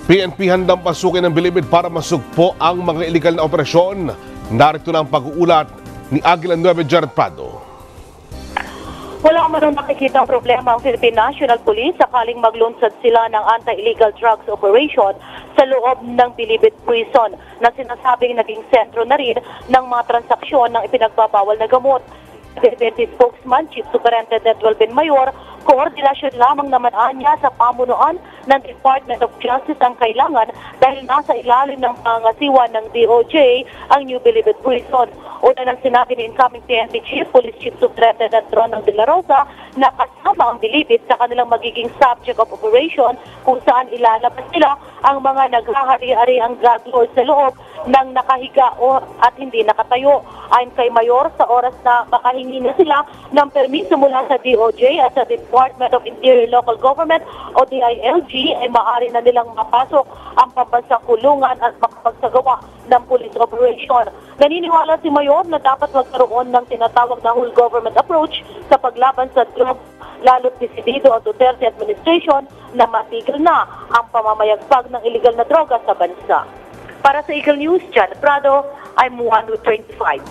PNP handang pasukin ng Bilibid para masugpo ang mga iligal na operasyon. Narito na ang pag-uulat ni Aguila Nueve Jared Prado. Wala man nakikita ang problema ang Philippine National Police sakaling maglunsad sila ng anti-illegal drugs operation sa loob ng Bilibid Prison na sinasabing naging sentro na rin ng mga transaksyon ng ipinagbabawal na gamot. PNP spokesman, Chief Superintendent Welben Mayor, koordinasyon lamang naman niya sa pamunuan ng Department of Justice ang kailangan dahil nasa ilalim ng pangasiwa ng DOJ ang New Bilibid Prison. Una nang sinabi ni incoming PNP Chief, Police Chief Superintendent Ronald De La Rosa na kasama ang Bilibid sa kanilang magiging subject of operation kung saan ilalabas nila ang mga naghahari-ariang drug lords sa loob ng nakahiga at hindi nakatayo. Ayon kay Mayor, sa oras na makahingi na sila ng permiso mula sa DOJ at sa Department of Interior Local Government o DILG ay maaari na nilang mapasok ang pambansang kulungan at makapagsagawa ng police operation. Naniniwala si Mayor na dapat magkaroon ng tinatawag na whole government approach sa paglaban sa drug, lalo't desidido ang Duterte administration na matigil na ang pamamayagpag ng illegal na droga sa bansa. Para sa Eagle News, Jared Prado, I'm 125.